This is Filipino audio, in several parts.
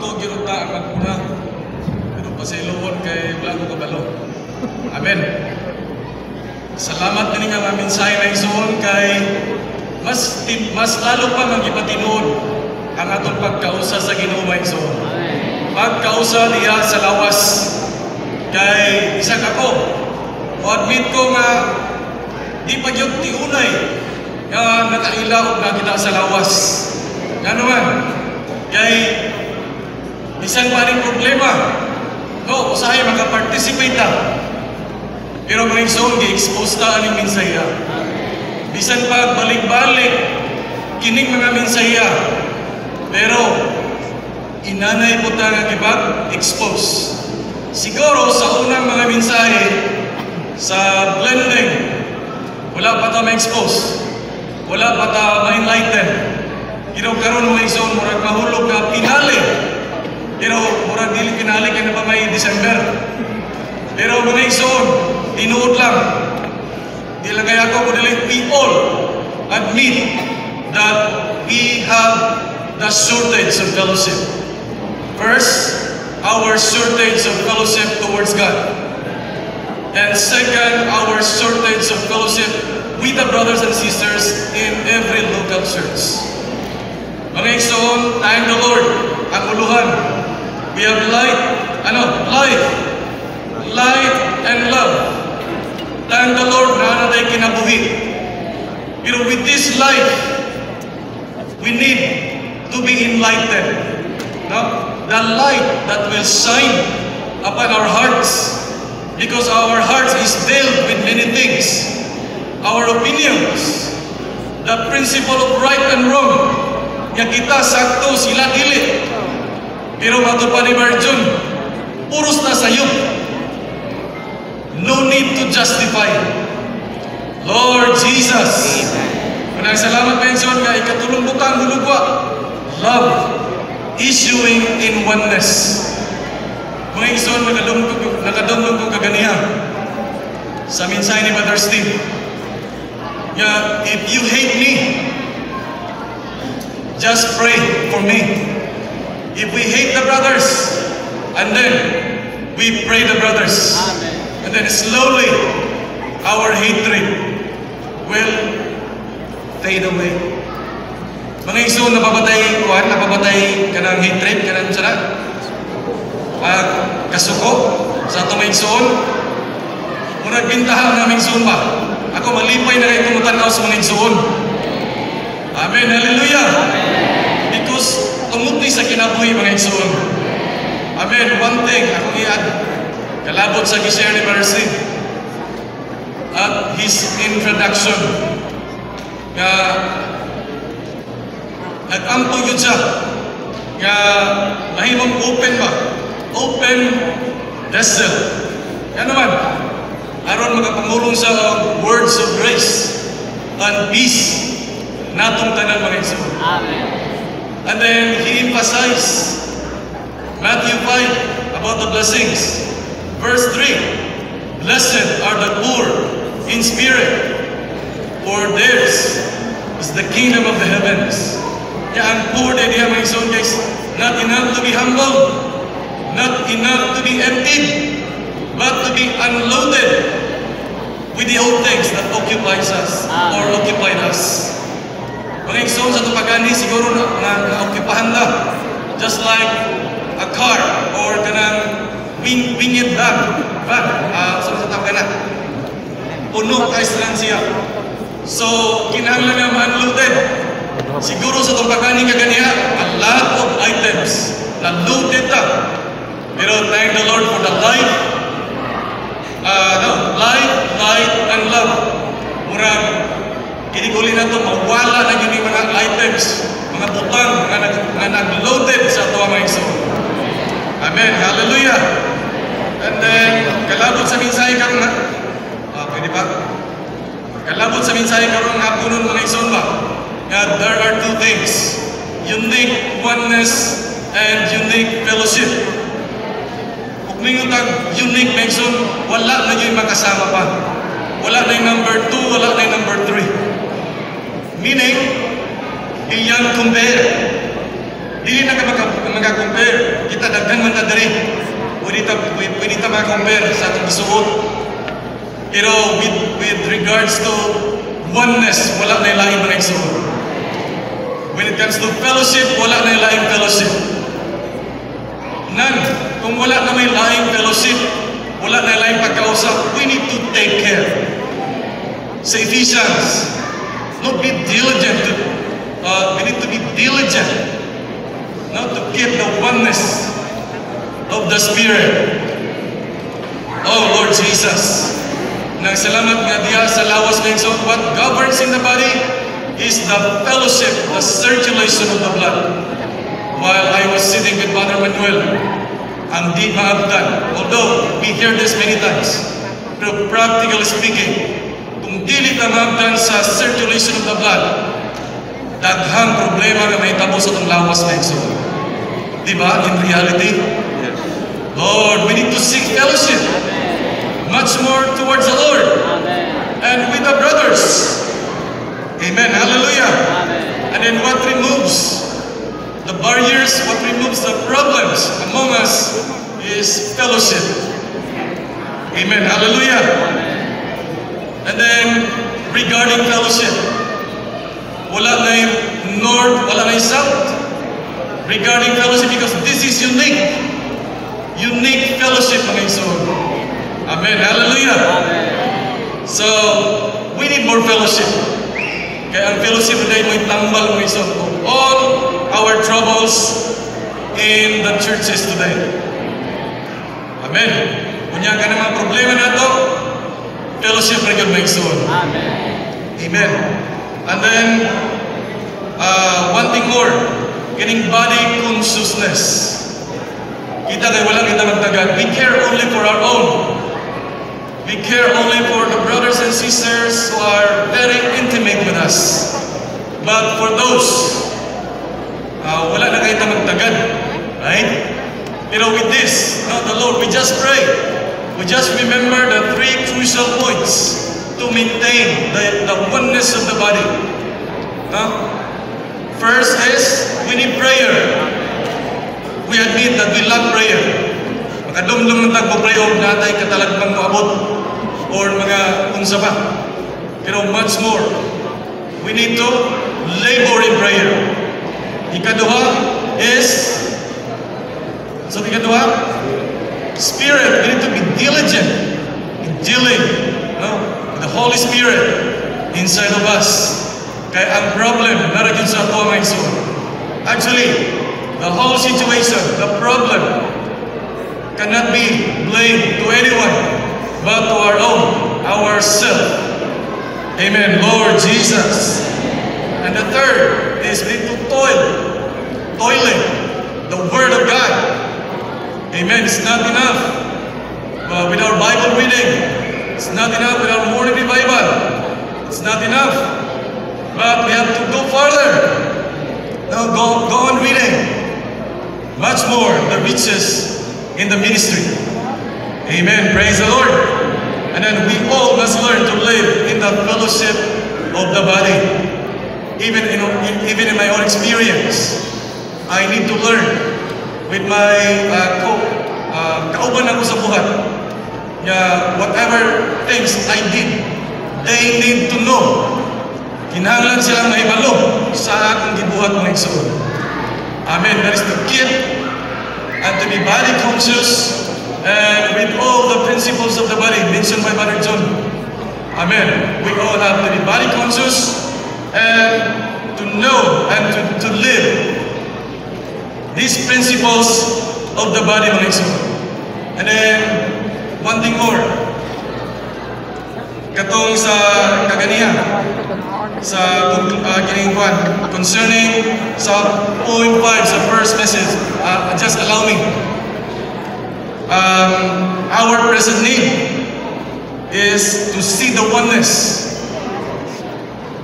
Tuto giruta ang maguna. Pero pasiluon kay Blanco Cabalo. Amen. Salamat kini nga mensahe na isuon kay mas lalo pa magipatinuod ang atong pagkausa sa Ginoo isuon. Pagkausa diha sa lawas kay isa kako. O admit ko nga di pa gyud tiunay nga nakailaw na kita sa lawas. Nga naman kay bisan pa rin problema. No, usahay makaparticipate ta. Pero mga igsoon, gi-expose ta aning minsaya. Bisan pa balik-balik, kining mga minsaya. Pero, inanay po ta nga gipag-expose. Siguro sa unang mga mensahe, sa blending, wala pa ta ma-expose. Wala pa ta ma-enlighten. Pero karon mga igsoon, murag mahulog na pinali. Pero murag dili pinali kaya na pa may December. Pero mga igsoon, tinuod lang. Di lang kaya ako kundi we all admit that we have the shortage of fellowship. First, our shortage of fellowship towards God. And second, our shortage of fellowship with the brothers and sisters in every local church. Mga igsoon, thank the Lord, ang uluhan. We have light and love. Thank the Lord na natay kinabuhi. Pero with this life, we need to be enlightened. No? The light that will shine upon our hearts, because our hearts is filled with many things. Our opinions, the principle of right and wrong, nga kita sakto sila dili. Pero matupad ni Barjun, puros na sayop. No need to justify. Lord Jesus, manang salamat pa yung nga ikatulong butang hulugwa. Love issuing in oneness. Mga igsoon, nakadungdog kong kaganiha sa mensahe ni Brother Steve. If you hate me, just pray for me. If we hate the brothers, and then we pray the brothers. Amen. And then slowly, our hatred will fade away. Mga igsoon, napapatay kanang hatred, kanang sana, kasuko, sa itong mga igsoon, muna bintahan na mga igsoon ba? Ako malipay na kayo tumutanaw sa mga igsoon. Amen, hallelujah! Because tumuti sa kinabuhi mga igsoon. Amen, one thing, akong i-add, kalabot sa gishare ni Mercy at his introduction nga nag-ampo yun siya nga mahimong open vessel yan naman aron makapangulong sa words of grace and peace natong tanan mga igsoon. Amen. And then he emphasized Matthew 5 about the blessings. Verse 3, blessed are the poor in spirit, for theirs is the kingdom of the heavens. Ang poor na diya mga igsoon guys, not enough to be humble, not enough to be emptied, but to be unloaded with the old things that occupies us or occupied us. Mga igsoon sa tupagani siguro na-occupahan na, just like a car or kanang winged bag, sa tawag na, puno ka lang siya. So, kinahanglan nga ma-unloaded. Siguro sa itong pagkanin kaganiya, a lot of items na loaded na. Pero thank the Lord for the life, light, and love. Murag, kinikuli na ito, mawala na yun yung mga items, mga butang, mga nag-loaded sa ito mga igsoon. Amen, hallelujah. And then, kalabot sa mensahe karon na, pwede ba? Kalabot sa mensahe karon nga punon mga igsoon ba? There are two things, unique oneness and unique fellowship. Kung may unique mga igsoon, wala na yung makasama pa. Wala na yung number 2, wala na yung number 3. Meaning, beyond compare, Dili na ka maka-compare. Kita daghan man ta diri. Pwede ta maka-compare sa atong gisuot. Pero with regards to oneness, wala na ilaing mga igsuot. When it comes to fellowship, wala na ilaing fellowship. None. Kung wala na may laing fellowship, wala na ilaing pagkausap, we need to take care. Sa Ephesians, no, be diligent. We need to be diligent, not to keep the oneness of the Spirit. Oh Lord Jesus, nagsalamat nga diya sa lawas ng so what governs in the body is the fellowship, the circulation of the blood. While I was sitting with Father Manuel, ang di maabdan, although we hear this many times, pero practically speaking, kung dili ka maabdan sa circulation of the blood, daghang problema na may tabo sa itong lawas na igsoon. Diba? In reality, Lord, we need to seek fellowship. Much more towards the Lord. And with the brothers. Amen. Hallelujah. And then what removes the barriers, what removes the problems among us is fellowship. Amen. Hallelujah. And then regarding fellowship, wala na yung north, wala na yung south. Regarding fellowship, because this is unique. Unique fellowship, mga igsoon. Amen. Hallelujah. Amen. So, we need more fellowship. Kaya ang fellowship today mo itambal, mga igsoon, of all our troubles in the churches today. Amen. Kunya ka na mga problema na ito, fellowship rin yun, mga igsoon. Amen. Amen. And then, one thing more, getting body consciousness. Kita kay wala kita magtagad. We care only for our own. We care only for the brothers and sisters who are very intimate with us. But for those, wala na kita magtagad. Right? Pero with this, the Lord, we just pray. We just remember the three crucial points to maintain the oneness of the body. First is, we need prayer. We admit that we lack prayer. Makadumdum ng tagpo-prayer natay katalagpang maabot or mga unsa pa. Pero much more, we need to labor in prayer. Ikaduha is, so ikaduha, Spirit. We need to be diligent in dealing with the Holy Spirit inside of us. Kaya ang problem, naragin sa ito mga igsoon. Actually, the whole situation, the problem, cannot be blamed to anyone but to our own, ourselves. Amen, Lord Jesus. And the third is we need to toiling the Word of God. Amen, it's not enough with our Bible reading. It's not enough with our morning revival. It's not enough. But we have to go further. Now go on reading. Much more the riches in the ministry. Amen. Praise the Lord. And then we all must learn to live in the fellowship of the body. Even in my own experience, I need to learn with my kauban ako sa buhat. Whatever things I did, they need to know. Kinahanglan silang mahibalo sa akong gibuhat mga igsoon. Amen. That is to keep and to be body conscious and with all the principles of the body mentioned by Brother John. Amen. We all have to be body conscious and to know and to live these principles of the body mga igsoon. And then, one thing more. Katong sa kaganihan, sa kiningkuan, concerning sa point 5 sa first message, just allow me. Our present need is to see the oneness.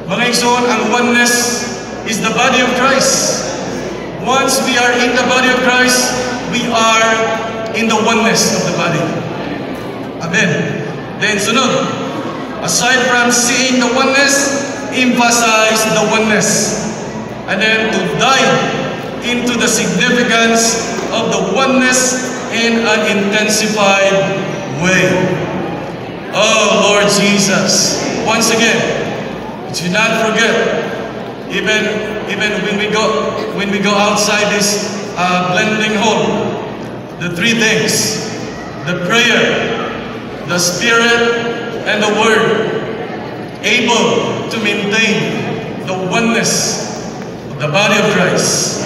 Mga igsoon, ang oneness is the body of Christ. Once we are in the body of Christ, we are in the oneness of the body. Amen. Then sunod, aside from seeing the oneness, emphasize the oneness. And then to die into the significance of the oneness in an intensified way. Oh, Lord Jesus, once again, do not forget, even when we go outside this blending hall, the three things: the prayer, the Spirit, and the Word, able to maintain the oneness of the body of Christ.